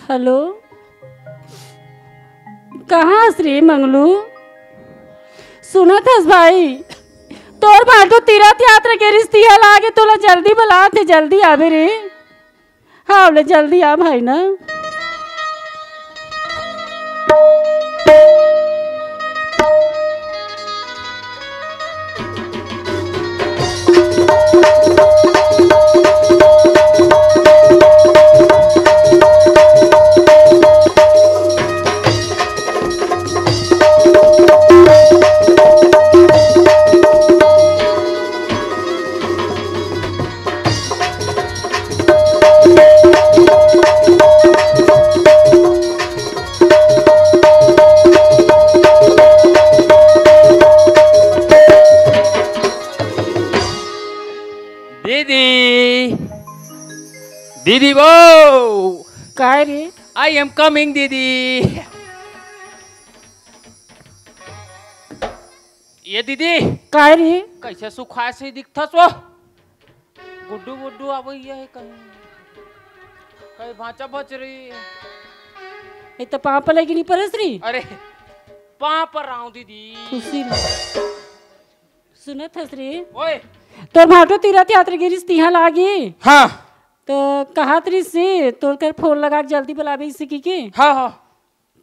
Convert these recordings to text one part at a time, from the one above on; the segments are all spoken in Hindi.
हेलो, कहाँ श्री मंगलू? सुनत हस भाई, तोर भाटो तीरथ यात्रा के रिश्तिया लागे तोला जल्दी बुला थे, जल्दी आवे रे। हाँ बोले जल्दी आ भाई ना। दीदी वो काय रे? आई एम कमिंग दीदी। ये दीदी काय रे? कैसे सुखा से दिखथस वो? गुड्डू गुड्डू अब ये है कहीं भाचा बच रही। ये तो पाँव पर लगी नहीं परस रही। अरे पाँव पर राहूं दीदी। खुशी सुनत हस रे, ओए तोर भाटो तीरथ यात्रा के रिश्तिया लागे। हाँ तो कहा तरी से तोड़ कर फोन लगा के जल्दी बुलावे इसी की हाँ हाँ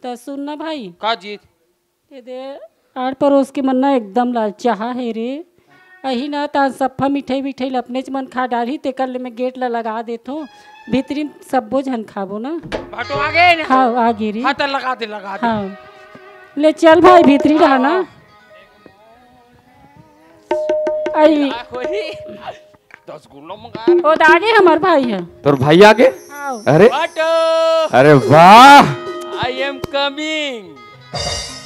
तो सुनना भाई, का जीत ये दे आठ पड़ोस के मन ना एकदम लालचाहा है रे। अही ना ता सफा मिठाई मिठाई अपने च मन खा डाली ते कर ले मैं गेट ला लगा देतो, भीतरी सबो झन खाबो ना। भाटो आ गए ना? हाँ आ गिरी। हाँ तो लगा दे हाँ ले चल भाई भीतरी रहना। आई 10 गुल्लो मंगा। ओ दागे हमार भाई है। तोर भाई आगे? हाँ। अरे भाटो अरे वाह, आई एम कमिंग।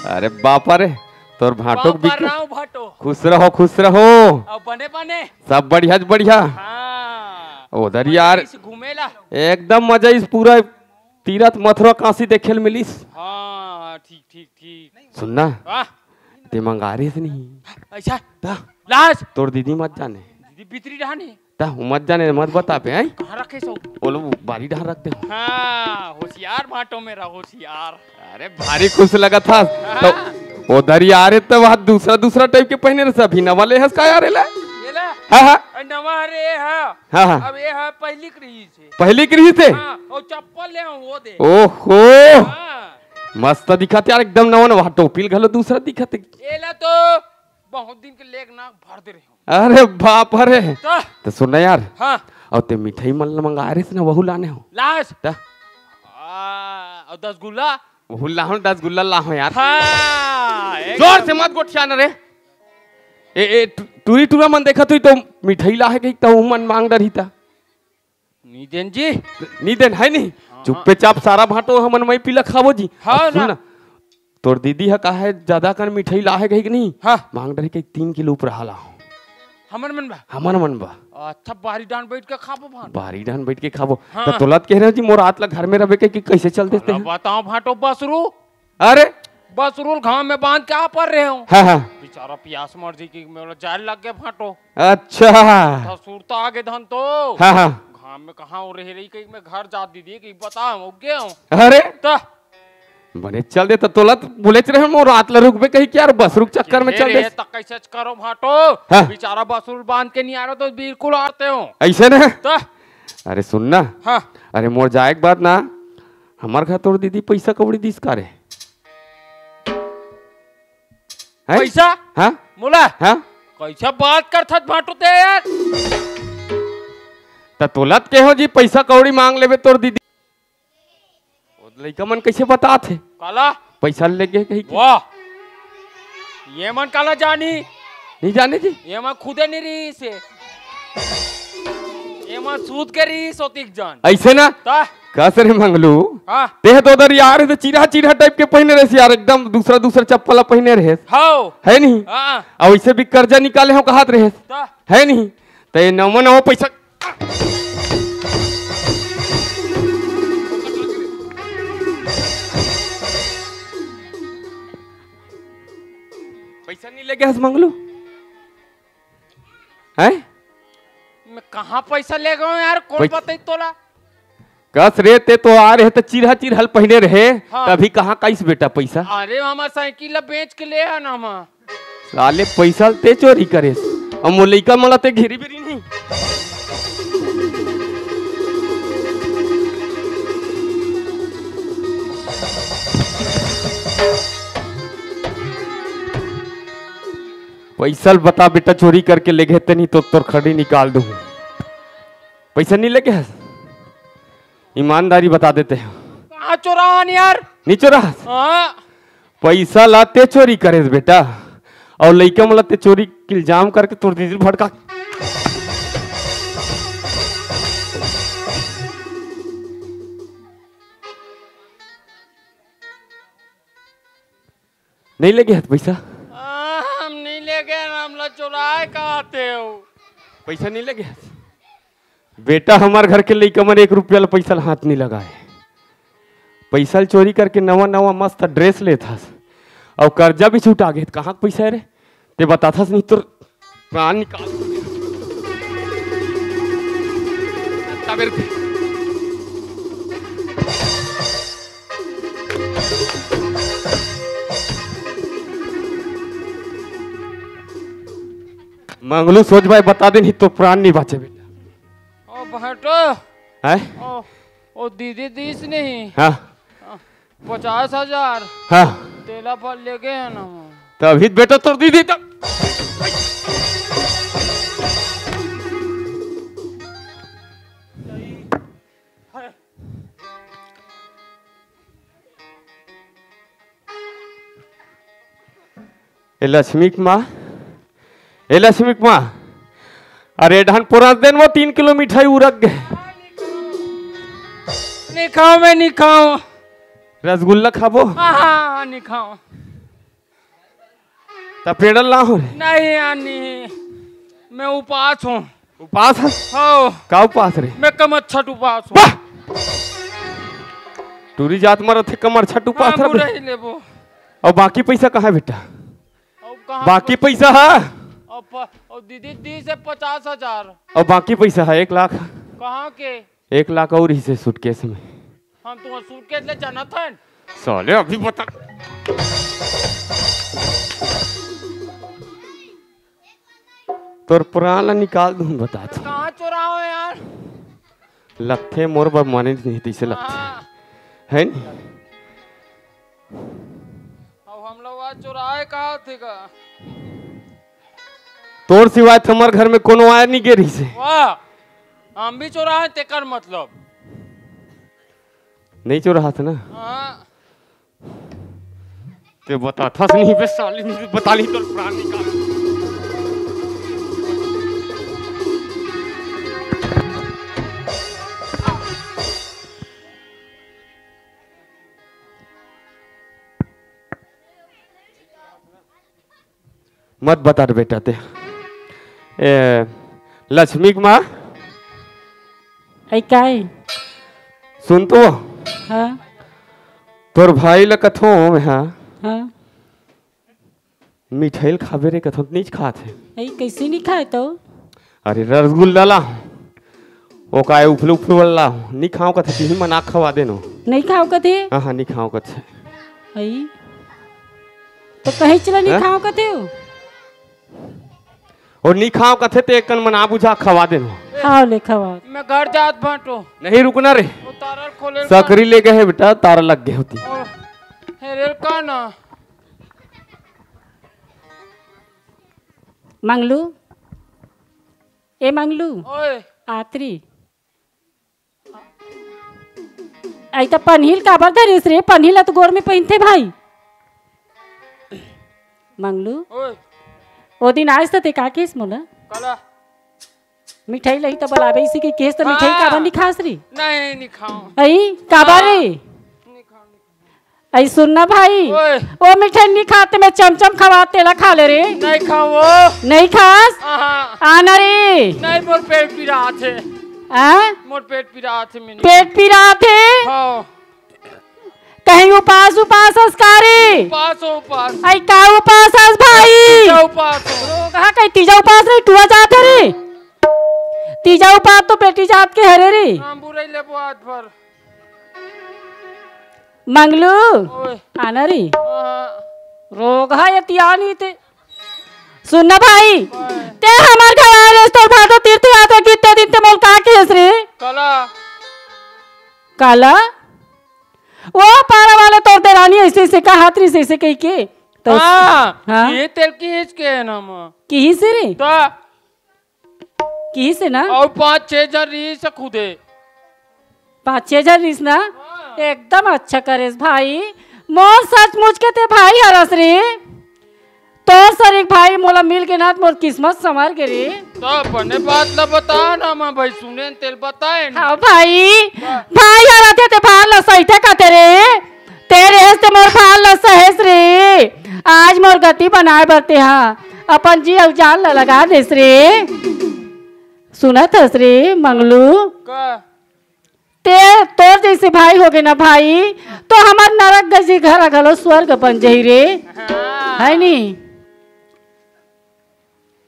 अरे बापा रे, तोर भाटो भाटो खुश रहो खुश रहो। अब बने बने सब बढ़िया बढ़िया। हाँ उधर यार घूमेला एकदम मजा इस पूरा तीरथ मथुरा काशी देखे मिलिस। हाँ ठीक ठीक ठीक। सुनना वाह ते मंगारे से नहीं अच्छा ता लाज तोर दीदी मत जाने, दीदी भीतरी रहने ता मत जाने मत बता पे हैं। कहाँ रखे सो? बोलो बारी ढार रख दे। हाँ होशियार भाटो मेरा होशियार। अरे भारी खुश लगा था तो उधर ही आ रहे तो वहाँ दूसरा दूसरा टाइप के पहने रहे सभी नवाले हंस का यार ले। ये ले हाँ हाँ नवा रे हाँ हाँ हाँ अब ये है पहली क्रीज से पहली क्रीज थे। हाँ और चप्पल ले वो दे। ओहो हाँ मस्त दिखत यार एकदम नवा नवा टोपी घलो दूसरा दिखत। ये ले तो बहुत दिन के लेग नाक भर दे रहे हो। अरे बाप रे तो सुनना यार। हाँ और ते मिठाई मन मंगा रहे ना वहू लाने हो लाज ता और 10 गुल्ला वहू लाहो 10 गुल्ला लाहो यार। हाँ जोर से मत गोठिया न रे। ए टूरी टूरा मन देखा तो मिठाई लाहे गई तो मन मांग डरी था। नीदेन जी नीदेन है नहीं चुप्पे चाप सारा भाटो हमन मई पीला खावो जी। हाँ सुन ना तोर दीदी है कहा है ज्यादा कर मिठाई लाहे गई कि नहीं। हाँ मांग डरी के 3 किलो ऊपर हाला हमन मन बा हमन मन बा। अच्छा बारी डांड बैठ के खाबो भाट बारी डान बैठ के खाबो। हाँ। तो तोलत कह रहे हो जी मोर रात ला घर में रहे के कि कैसे चल देते हैं। बताओ भाटो बसरू अरे बसरूल घाव में बांध के आ पर रहे हो। हाँ हाँ बेचारा प्यास मर जी की मेरा जाल लग गया भाटो। अच्छा सूरता आगे धन तो हाँ हाँ घाम में कहाँ हो रही कहीं मैं घर जा दीदी कि बता उगे हूँ अरे तो बने चल दे तो तोलत बोले रहे मोर रात ला रुक बे कहीं क्या बस रुक चक्कर में चल दे। कैसे करो भाटो हाँ। बेचारा बसरूल बांध के नहीं आ रहा तो बिल्कुल आते हो ऐसे ना। तो अरे सुनना हाँ अरे मोर जाए के बाद ना हमार घर तोड़ दीदी पैसा कौड़ी दिस का रे पैसा हाँ मोला हाँ कैसा बात कर था भाटो ते यार। तो तोलत के हो जी पैसा कौड़ी मांग लेबे तोर दीदी लइका मन कैसे बता थे काला पैसा लेके कहीं वाह ये मन काला जानी नहीं जाने जी। ये मन खुदे नहीं रही से ये मन सूद के रही सोतिक जान ऐसे ना ता कस रे मंगलू हाँ ते तो उधर यार तो चिरा चिरा टाइप के पहने रहे यार एकदम दूसरा दूसरा चप्पल पहने रहे हाउ है नहीं। हाँ और वैसे भी कर्जा निकाले हो कहात रहे ता है नहीं। तो ये नमो नमो पैसा पैसा नहीं लेके हंस मंगलू है मैं कहाँ पैसा ले गया यार कौन पैसा- बताई तोला। कस रे ते तो आ रहे तो चिरहा चिरहल पहने रहे हाँ। तभी कहाँ कैस बेटा पैसा अरे हमार साइकिल बेच के ले आना हम। साले पैसा ते चोरी करे और मोलिका मला ते घेरी बेरी नहीं पैसा बता बेटा चोरी करके ले गए नहीं तो तोर खड़ी निकाल दूं पैसा नहीं लेके है ईमानदारी बता देते हैं कहाँ चोरावन यार? नहीं चोरा हाँ पैसा लाते चोरी करे बेटा और लइका मला ते चोरी के इल्जाम करके तोड़ दीजिए भड़का नहीं लगे हाथ पैसा हम नहीं ले गए, हमला चुराए कहाँ थे हो? पैसा नहीं लगे हाथ बेटा हमार घर के लइका मन 1 रुपया पैसा हाथ नहीं लगाए पैसा चोरी करके नवा नवा मस्त ड्रेस ले था और कर्जा भी छूटा गए कहाँ पैसा है रे ते बता था नहीं तो प्राण निकाल मंगलू सोच भाई बता दे नहीं तो प्राण नहीं बचे बेटा ओ भटो है ओ दीदी दीस नहीं हाँ 50,000 हाँ तेला पर ले गए हैं ना। तभी बेटा तोड़ दीदी तब लक्ष्मी की माँ लक्ष्मी की माँ अरे ढान पुरान दिन वो 3 किलो मिठाई उड़क गए नहीं खाओ मैं नहीं खाऊं रसगुल्ला खाबो हाँ नहीं खाऊं तब पेड़ल ना हो रे नहीं नहीं मैं उपास हूँ। उपास है हो का उपास रे मैं कमर छठ उपास हूँ। टूरी जात मरत है कमर छठ उपास हाँ, रे बुरा ही लेबो। और बाकी पैसा कहाँ है बेटा और कहाँ बाकी पैसा है और दीदी दी से 50,000 और बाकी पैसा है 1 लाख कहाँ के 1 लाख और ही से सूटकेस में हम तुम्हारा सूटकेस ले जाना था। साले अभी बता तोर पुराना निकाल दूं बता तू कहाँ चुराओ यार? लगते मोर बाप माने नहीं तीसे लगते हाँ। है नहीं अब हम लोग आज चुराए कहाँ थे का? तोर सिवाय तुम्हार घर में कोनो आया नहीं गिरी से वाह हम भी चुराए तेकर मतलब नहीं चो रहा था ना हाँ। ते बता था नहीं बे साली नहीं बता ली तो प्राण निकाल मत बता रे बेटा ते लक्ष्मी की माँ आई काय सुन तो हाँ तोर भाई ल कथो में हाँ हाँ मिठाई खाबे रे कथो नहीं खाते आई कैसे नहीं खाए तो अरे रसगुल्ला ला ओ काय उफले उफले वाला नहीं खाओ कथे ही मना खवा देनो नहीं खाओ कथे हाँ हाँ नहीं खाओ कथे आई तो कहीं चला नहीं हाँ? खाओ कथे हो और नहीं खाओ कथे ते एकन मना बुझा खवा देनो खाओ ले खवा मैं घर जात बाटो नहीं रुकना रे उतारल खोले सकरी ले गए बेटा तारा लग गए होती हेरेल का ना मंगलू ए मंगलू ओए आतरी आई तो पनहिल काबर धरिस रे पनहिल तो गोर में पहनते भाई मंगलू ओए ओ दिन आज तो ते का केस मोला कला मिठाई लही तो बलाबे इसी के केस तो मिठाई हाँ। काबर नहीं खास री नहीं खाऊं आई काबर रे नहीं खाऊं आई सुनना भाई ओए ओ मिठाई नहीं खाते मैं चमचम खवाते ला खा ले रे नहीं खाऊं वो नहीं खास हाँ आना रे नहीं मोर पेट पी रहा थे आ मोर पेट पी रहा थे मैंने पेट पी रहा थे हाँ कहीं उपास उपास असकारी उपास हो उपास आई का उपास अस भाई क्या उपास हो कहा कहीं तीजा उपास रे टुआ जात है रे तीजा उपास तो बेटी जात के हरे रे हम बुराई ले हाथ भर मंगलू ओए आना रे हाँ, रोग है ये तियानी ते सुनना भाई ओए, ते हमार घर आ रे तो भादो तीर्थ यात्रा कितने दिन ते मोल का केस रे कला काला वो पारा वाले तो रानी ऐसे ऐसे का हाथरी से ऐसे कही के तो हाँ, ये तेल की हिच के है ना माँ की से रे तो की से ना और 5-6 हजार रही से खुदे 5-6 हजार रिस ना एकदम अच्छा करेस भाई मोर सचमुच के ते भाई हरस रे तो सर एक भाई मोला मिल के नाथ मोर किस्मत संवार के रे तो अपने बात ला बता ना माँ भाई सुने तेल बताए ना हाँ भाई भाई हरा थे ते भाल ल सही थे का तेरे से मोर भाल ल सहेस रे आज मोर गति बनाए बरते हाँ अपन जी औजाल ल लगा देस रे सुनत हस रे मंगलू का ते तोर जैसे भाई हो गए ना भाई तो हमार नरक जैसे घर अगलो स्वर्ग बन जाई रे हाँ, है नी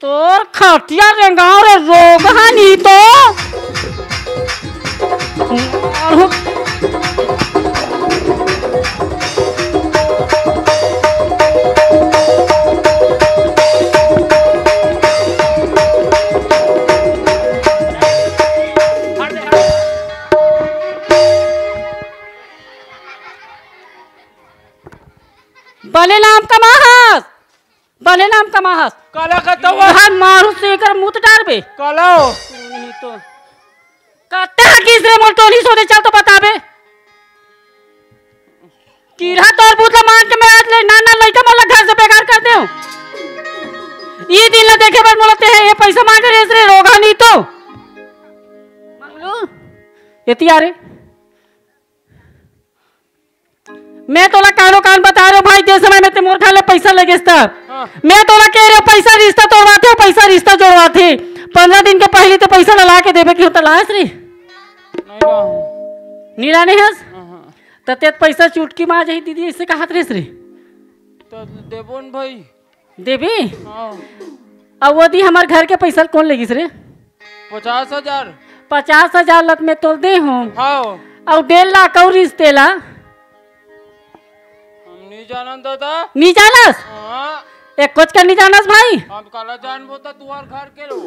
तोर खटिया रेंगाव रे रोग हानी तो भले नाम कमाहस भले नाम कमाहस कला का तो वहां मारू से कर मुंह डार बे कला नहीं तो कहते हैं कि इसरे मोर टोली सोने चल तो बताबे कीड़ा तोर बूतला मार के मैं आज ले नाना लइका मोला घर से बेकार कर देऊ ये दिन ला देखे बार मोलते है ये पैसा मांगे रे इसरे रोगा नहीं तो मंगलू एती आ रे मैं तोला कानो कान बता रहा भाई दे समय में ते मोर खाले पैसा लगेस्ता हाँ। मैं तोला कह रहा पैसा रिश्ता तोड़वाते पैसा रिश्ता जोड़वाते 15 दिन के पहले तो पैसा ला के देवे की होता लास रे नहीं ना नीला नहीं हस हाँ, तो ते पैसा चुटकी मार जाई दीदी इससे कहात रेस रे तो देबोन भाई देवी हाँ, अब वो दी हमार घर के पैसा कौन लेगिस रे 50,000 50,000 लत में तोल दे हूँ हाँ और 1.5 लाख और रिश्ते ला हम नहीं जानन दादा नी जानस हाँ एक कुछ कर नी जानस भाई हम कला जान बोता तुहार घर के लो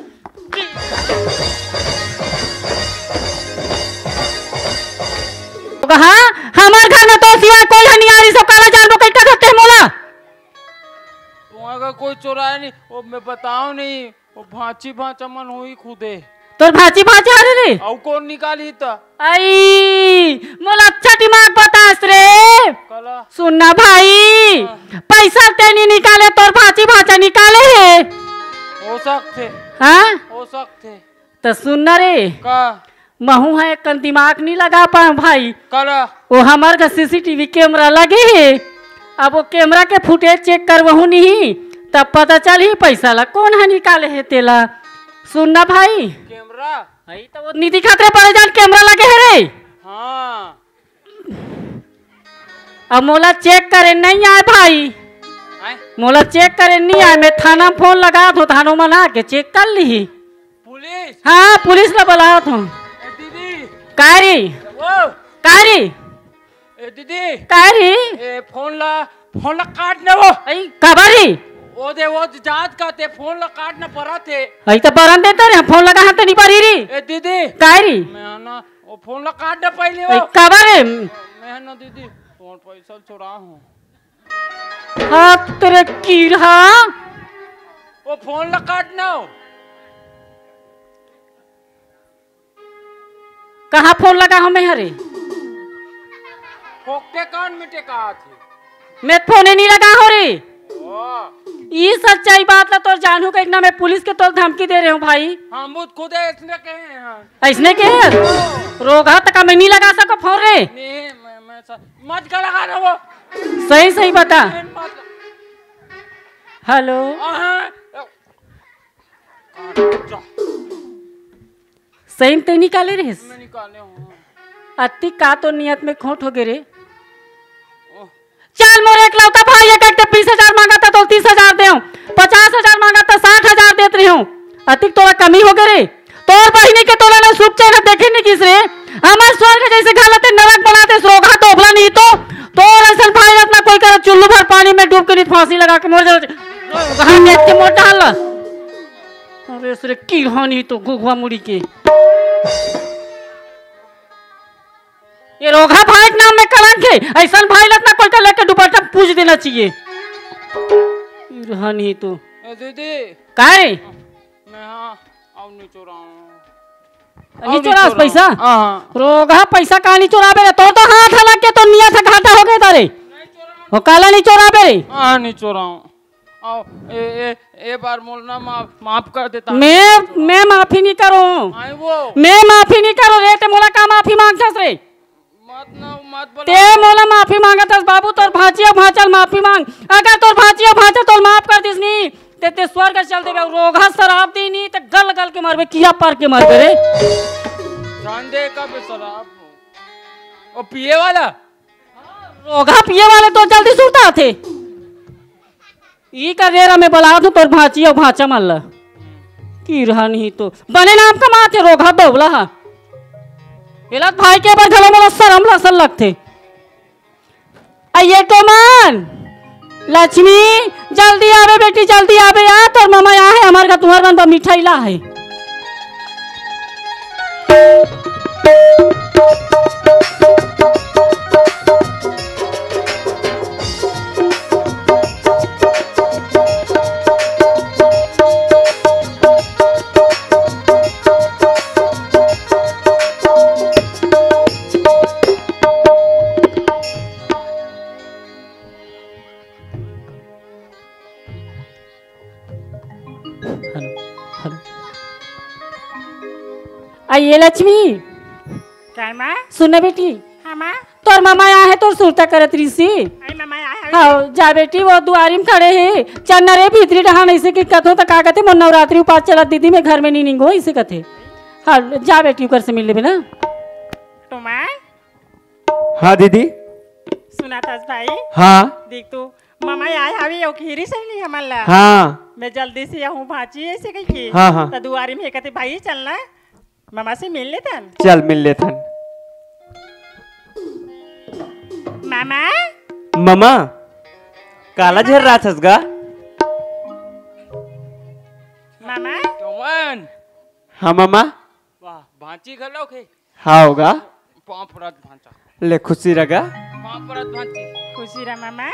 कहा हमार घर में तो सिवाय कोई है नहीं आ रही सब काला जान वो कैसा करते हैं मोला तुहार का कोई चोराया नहीं वो मैं बताऊं नहीं वो भांची भांचा मन हुई खुदे तोर भाची भाची आ रे और कौन निकाली था आई मोला अच्छा दिमाग बतास रे कला सुनना भाई पैसा ते नहीं निकाले तोर भाची भाचा निकाले है हो सकते हाँ हो सकते तो सुनना रे का महू है कन दिमाग नहीं लगा पाए भाई कला वो हमार का सीसीटीवी कैमरा लगे है अब वो कैमरा के फुटेज चेक कर वहू नहीं तब पता चल ही पैसा ला कौन है निकाले है तेला सुनना भाई कैमरा भाई तो वो निधि खातरे पड़े जान कैमरा लगे है रे हाँ अब मोला चेक करे नहीं आए भाई आए? मोला चेक करे नहीं आए मैं थाना में फोन लगा तो थानों में ना के चेक कर ली पुलिस हाँ पुलिस ने बुलाया था ए दीदी कारी वो कारी ए दीदी कारी ए फोन ला काट ने वो आई कबारी वो दे वो जांच का ते फोन ला काट न पड़ा थे आई तो बरन देता रे फोन लगा हाथ नहीं पारी री ए दीदी कारी मैं ना वो फोन ला काट न पहले आई वो कबारे मैं ना दीदी फोन पैसा चुरा हूँ हाथ तेरे कीड़ा वो फोन ला काट ना कहाँ फोन लगा हमें हरे फोकते कान मिटे कहा थे मैं फोन नहीं लगा हो रे ओ ये सच्चाई बात ला तो जानू का एक ना मैं पुलिस के तो धमकी दे रहे हूँ भाई हम बुद खुद इसने कहे हैं ऐसने के रोगा तक मैं नहीं लगा सको फोन रे नहीं मैं मत का लगा ना वो सही सही बता मत हेलो सही में ते निकाले रे मैं निकाले हूँ अति का तो नियत में खोट हो गए रे चल मोरे एक लौता भाई एक 20,000 मांगा था तो 30,000 दे 50,000 मांगा था 60,000 देते रही हूँ अतिक तोरा कमी हो गए रे तोर बहिनी के तोला ने सुख चैन देखे नहीं किस रे हमार स्वर्ग जैसे घालते नरक बनाते रोगा तो भला नहीं तो जरा चुल्लू भर पानी में डूब के नहीं फांसी लगा के मोर जरा कहाँ देख के मोर डाल। अरे सरे की हानि तो घुघुआ मुड़ी के ये रोगा भाई के नाम में कलंक है। ऐसा भाई लगना कोई का लेके दुपट्टा पूछ देना चाहिए। हानि तो दीदी काय मैं हाँ अब नहीं चुराऊं नहीं चोरा पैसा। हाँ रोगा पैसा कहाँ नहीं चोराबे रे? तो हाथ हला के तो निया से घाटा हो गए तारे। वो काला नहीं चोराबे रे? हाँ नहीं चुराऊं। आओ ए बार बोलना माफ कर देता। मैं माफी नहीं करूं। आई वो मैं माफी नहीं करूं रे। ते मोला का माफी मांगतस रे? मत बोला। ते मोला माफी मांगतस बाबू। तोर भाचिया भाचल माफी मांग। अगर तोर भाचिया भाचल तो माफ कर दिस नी ते स्वर्ग चल देबे। रोगा शराब दी नी ते गल गल के मरबे किया पार के मरबे रे। जान दे का पे शराब ओ पिए वाला रोगा पिए वाले तो जल्दी सुता थे। ई कर रेरा में बला दू तोर भाचिया भाचा मल्ला की रहा नहीं तो बने नाम का माथे रोगा बबला हा इलाज भाई के बाद घलो मोला शरम लसन लगथे। आइए कोमन लक्ष्मी जल्दी आवे बेटी जल्दी आवे यार। तोर मामा यहाँ है हमारे का तुम्हारे मन पर मिठाई ला है। आइए लक्ष्मी क्या माँ? सुन बेटी हाँ माँ। तोर मामा यहाँ है तोर सुरता करत ऋषि। आई मामा आए हाँ जा बेटी वो दुआरी में खड़े है। चन्ना रे भीतरी डहान ऐसे की कथो तो का कहते मोर नवरात्रि उपास चला दीदी मैं घर में नहीं निंगो ऐसे कथे। हाँ जा बेटी कर से मिल लेबे ना। तो माँ हाँ दीदी। सुना था भाई। हाँ देख तू मामा आए हवी खीरी से नहीं हमारा। हाँ मैं जल्दी से आऊँ भाची ऐसे कही की। हाँ, हाँ। तो दुआरी में कहते भाई चलना मामा से मिल लेता। चल मिल लेथन। मामा मामा काला झर रहा थस गा। मामा कौन हाँ मामा वाह भांची खलो के हाँ होगा। पांपरत भांचा ले खुशी रगा। पांपरत भांची खुशी रहा मामा।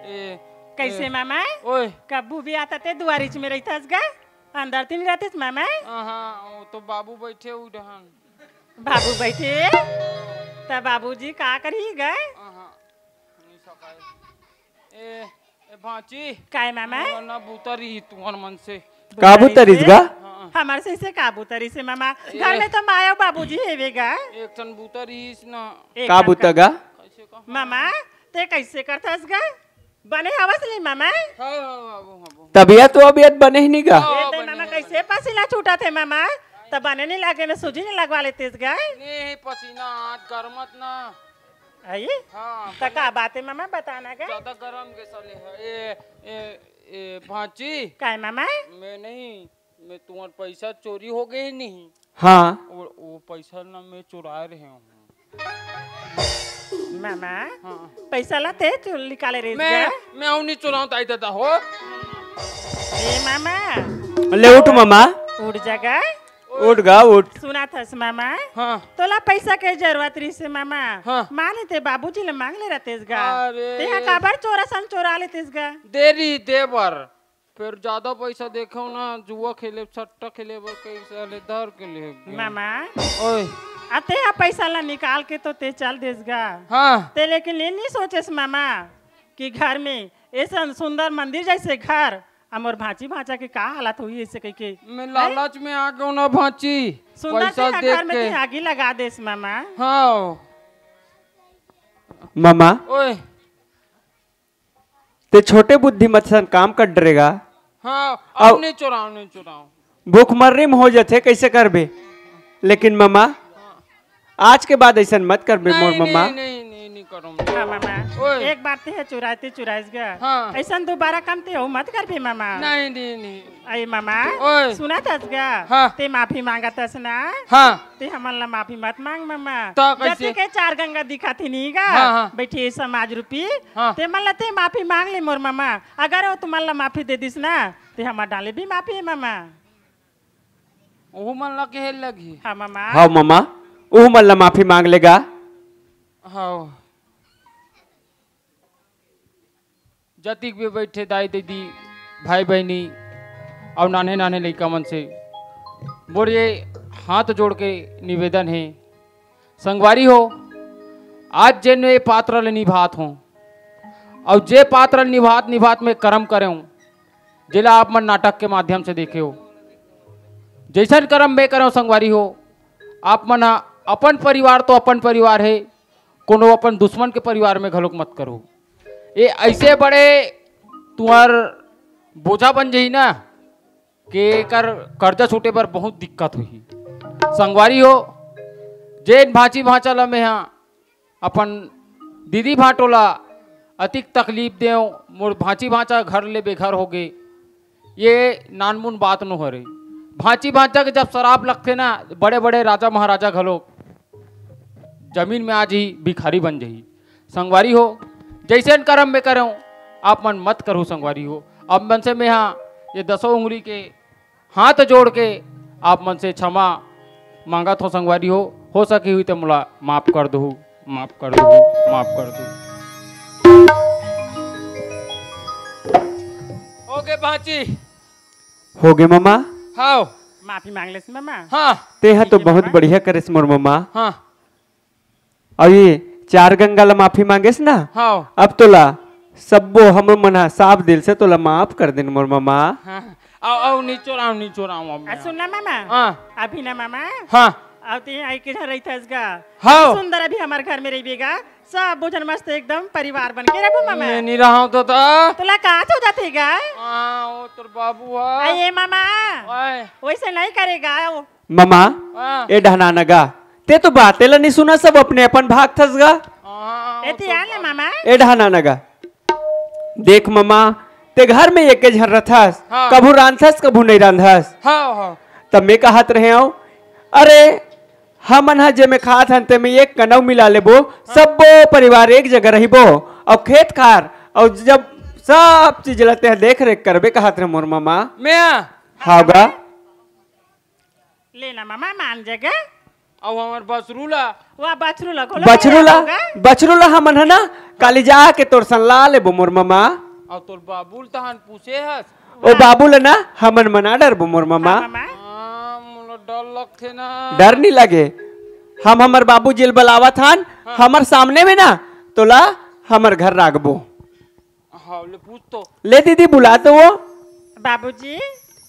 ए कैसे मामा? ओए कब्बू भी आता थे दुआरी में रहता गा अंदर तीन रहते मामा। हाँ वो तो बाबू बैठे उधर। बाबू बैठे तब बाबूजी का करी गए? नहीं सकाए ए भांची काय मामा? ना बूतरी तुम्हार मन से काबूतरीस गा। हमारे से काबूतरी से मामा घर में तो माया बाबूजी हेवेगा। एक टन बूतरीस ना काबूतर गा। कैसे का मामा ते कैसे करतास गा? बने हवस ले मामा। हाँ बाबू तबियत तो अबियत बने ही नहीं गा। ये ते मामा कैसे पसीना छूटा थे मामा? तब बने नहीं लागे में सूजी नहीं लगवा लेते गा। नहीं पसीना हाथ गरमत ना आई हाँ तका बातें मामा बताना गा। ज्यादा गरम के साले है ए भांची काय मामा? मैं तुम्हार पैसा चोरी हो गए नहीं। हाँ वो पैसा ना मैं चुरा रहे हूँ। मामा हाँ पैसा लाते तू निकाले रे मैं नहीं चुराऊँ ताई दादा हो। ए मामा ले उठ मामा। उठ जागा उठ गा उठ। सुना था मामा। हाँ तोला पैसा के जरूरत रही से मामा। हाँ। माने ते बाबूजी ले मांग ले रहतेस गा। अरे। ते यहाँ काबर चोरा सन चोरा लेतेस गा। देरी देवर फिर ज्यादा पैसा देखो ना जुआ खेले सट्टा खेले बर कई साले धर के लिए मामा ओए आते यहाँ पैसा ला निकाल के तो ते चल देस गा। हाँ ते लेकिन ये नहीं सोचेस मामा कि घर में ऐसा सुंदर मंदिर जैसे घर अमर भांची भांचा के का हालत हुई ऐसे कह के। मैं लालच में आ गया ना भांची सुंदर पैसा से देख घर में के ते आगे लगा देस मामा। हाँ मामा ओए ते छोटे बुद्धि मत सन काम कर डरेगा। हाँ अब- अब नहीं चुराऊं भूख मर्री में हो जाते कैसे करबे। लेकिन मामा आज के बाद ऐसा मत करबे मोर नहीं मामा। नहीं नहीं नहीं करूँ। हाँ मामा ओए। एक बात है चुराते चुराइस गया हाँ। ऐसा दोबारा काम ते हो मत कर भी मामा नहीं नहीं नहीं। अरे मामा ओए। सुना तस गया हाँ। ते माफी मांगा तस ना हाँ ते हमारा माफी मत मांग मामा तो कैसे? जैसे के चार गंगा दिखा थी नहीं गा हाँ, हाँ। बैठी समाज रूपी हाँ। ते मला ते माफी मांग ले मोर मामा अगर वो तुम्हारा माफी दे दिस ना ते हमार डाले भी माफी है मामा वो मन लगे हेल लगी। हाँ मामा हाँ मामा वो मल्ला माफी मांग लेगा। हाँ जतिक भी बैठे दाई दीदी भाई बहनी और नाने नाने लड़का मन से बोल ये हाथ जोड़ के निवेदन है संगवारी हो आज जेन ये पात्र ले निभात हो और जे पात्र निभात निभात में कर्म करे हूँ जिला आप मन नाटक के माध्यम से देखे हो जैसन कर्म में करो संगवारी हो आप मन अपन परिवार तो अपन परिवार है कोनो अपन दुश्मन के परिवार में घलोक मत करो ये ऐसे बड़े तुम्हार बोझा बन जाई ना कि कर कर्जा छूटे पर बहुत दिक्कत हुई संगवारी हो जेन भांची भांचा में यहाँ अपन दीदी भाटोला अतिक तकलीफ दे मोर भांची भांचा घर ले बेघर हो गए ये नानमुन बात न हो रही भांची भांचा के जब शराब लगते ना बड़े बड़े राजा महाराजा घलोक जमीन में आज ही भिखारी बन जाही संगवारी हो जैसे कर्म में करो आप मन मत करो संगवारी हो अब मन से मैं यहाँ ये 10 उंगली के हाथ जोड़ के आप मन से क्षमा मांगा तो संगवारी हो सकी हुई तो मुला माफ कर दो माफ कर दो माफ कर दो। ओके भांची हो गए मामा। हाँ माफी मांग ले मामा हाँ ते हैं तो बहुत बढ़िया करेस मोर मामा। हाँ और ये चार गंगा ला माफी मांगेस ना हाँ अब तोला सबो हम मना साफ दिल से तोला माफ कर देन मोर मामा। हाँ आओ नीचो राम अब सुन ना मामा हाँ अभी ना मामा हाँ अब ते आई के घर रही गा हाँ सुंदर अभी हमारे घर में रहिएगा सब भोजन मस्त एकदम परिवार बन के रहो मामा मैं नहीं रहा हूँ तो तोला कहाँ हो जातेगा वो तोर बाबू है अये मामा ओए वैसे नहीं करेगा मामा हाँ ए ढहनानगा ते तो बातें ला नहीं सुना सब अपने अपन भाग थसगा। एती आल ना मामा ए ढहनानगा देख मामा ते घर में एक झन रथस हाँ। कभू रांधस कभू नहीं रांधस हाँ हाँ तब मैं कहत रहे हो अरे हमन हा जे में खात हन ते में एक कनौ मिला लेबो सबो परिवार एक जगह रहिबो और खेत खार और जब सब चीज लते हैं देख रेख करबे कहत रहे मोर मामा। मैं हागा लेना मामा मान जगह अब हमार बसरूला वह बछरू लगो बछरूला हमन है ना काली जा के तोर सनला लेबो मोर मामा। और तोर बाबूल तहन पूछे हस ओ बाबूल ना हमन मना डरबो मोर मामा। मुला डर लगथे ना डर नहीं लगे हम हमर बाबू जेल बलावत हन हमर सामने में ना तोला हमर घर राखबो। हाँ ले पूछ तो ले दीदी बुला तो वो बाबूजी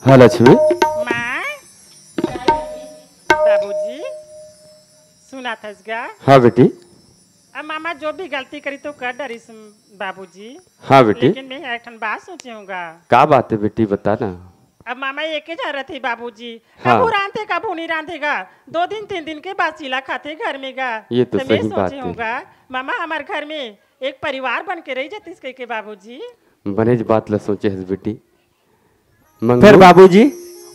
हाँ लक्ष्मी माँ बाबूजी सुना थसगा हाँ बेटी अब मामा जो भी गलती करी तो कर डरिस बाबूजी हाँ बेटी लेकिन मैं एक ठन बात सोचे हूँगा क्या बात है बेटी बता ना। अब मामा एक ही जरूरत है बाबूजी हाँ। कबू रांधे कबू नहीं रांधेगा 2 दिन 3 दिन के बाद चीला खाते घर में गा ये तो मैं सही बात सोचे है। हूँगा मामा हमारे घर में एक परिवार बन के रही जाती इसके के बाबूजी बनेज बात ला सोचे है बेटी। फिर बाबूजी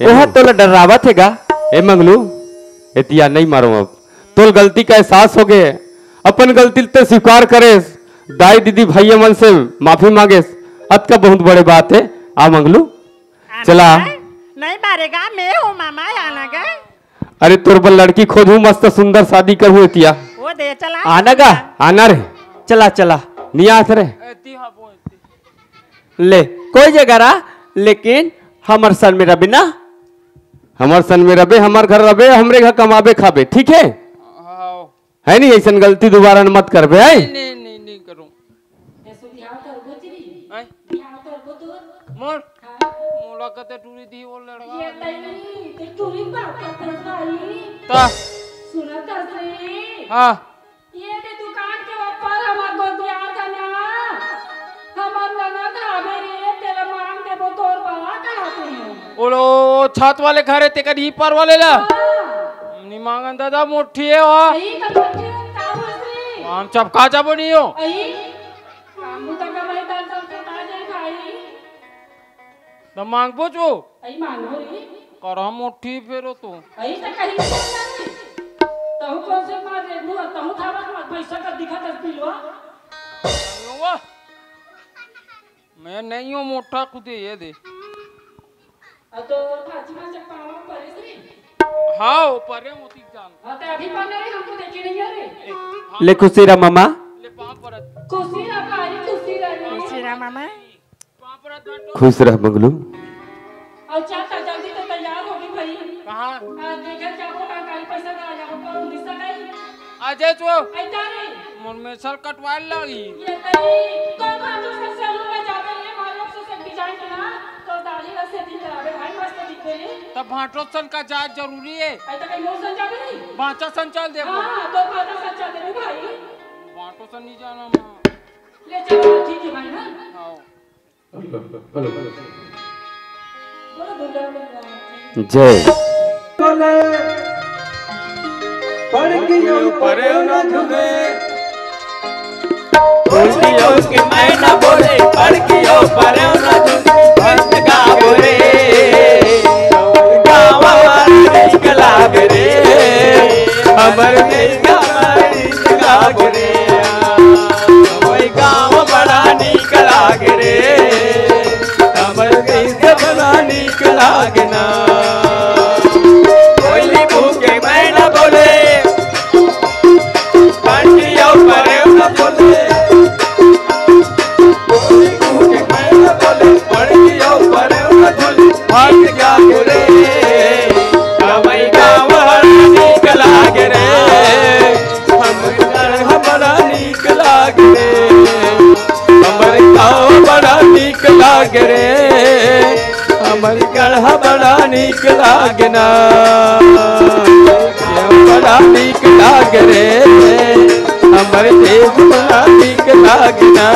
वह तो डरावत हैगा ए मंगलू एतिया नहीं मारो अब तो गलती का एहसास हो गए अपन गलती तो स्वीकार करे दाई दीदी भाई मन से माफी मांगे अत का बहुत बड़े बात है। आ मंगलू चला नहीं मारेगा मैं हूँ मामा आना गा अरे तोर बल लड़की खोजू मस्त सुंदर शादी करू एतिया वो दे चला आना गा आना रे चला चला नहीं आत रे एती हाँ बोलती ले कोई जगह रहा लेकिन हमर सन में रबे ना हमर सन में रबे हमर घर रबे हमरे घर कमाबे खाबे ठीक है हाँ है नहीं ऐसा गलती दोबारा मत करबे है नहीं करूँ मोर मोला कते टूरी दी वो लड़का ता हाँ ये के दुकान के ऊपर हमार गोदिया का ना हमार ननद आवे रे तेरा मांग देबो तोर बड़ा कहते हैं ओलो छत वाले घर है ते करी पर वाले ला नहीं मांगन दादा मोठी है वाह यही का बच्चे का बोल हम चपका जाबो नहीं हो आई कामू तक मैं दाल सब खा जाए भाई तो मांगबो जो आई मांगो रे करा मोठी फेरो तो आई त कहीं तहु कौन से मार रे नु तहु खावा मत पैसा का दिखा दस पिलवा वाह मैं नहीं हूँ मोटा खुदे ये दे तो भाजी में जब पावा परे से हाँ परे मोती जान हां तो अभी पाने रे हमको देखे नहीं रे ले खुशी रहा मामा ले पाँव परत खुशी रहा भाई खुशी रहा सीरा मामा पाँव परत बैठो खुश रह बंगलू और चाचा जल्दी तो तैयार हो गई भाई कहाँ देखे जाबो का काल पैसा का जाबो पर दिशा नहीं अजय चो ऐता रे मन में सर कटवा लगी ये तई कौन भाजो से सैलून में जाबे रे मारो से डिजाइन के ना तो दाढ़ी रस से दिन करावे भाई मस्त दिखते रे तब भाटो सन का जांच जरूरी है ऐता कहीं मोशन जाबे नहीं बाचा सन चल देखो हां तो भाजो सच्चा दे रे भाई बाटो सन नहीं जाना ले चलो ठीक है भाई ना हाँ बोलो दुर्गा जय पढ़ कियो परे न झुमे खुशियों के मैं न बोले पढ़ कियो परे न झुमे भक्त गावो रे गावा नीक लाग रे हमर नीक लाग रे ओई गाँव बड़ा नीक लाग रे हमर नीक बड़ा नीक लागना कोयली भूखे मैं न बोले पांडियों परे न बोले कोयली भूखे मैं न बोले पांडियों परे न बोले भाग जा रे कमई गाँव नीक लाग रे बड़ा नीक लाग रे हमर गाँव बड़ा नीक लाग रे हमर गढ़ा बड़ा नीक लागना बड़ा नीक लाग रे हमर देश बड़ा नीक लागना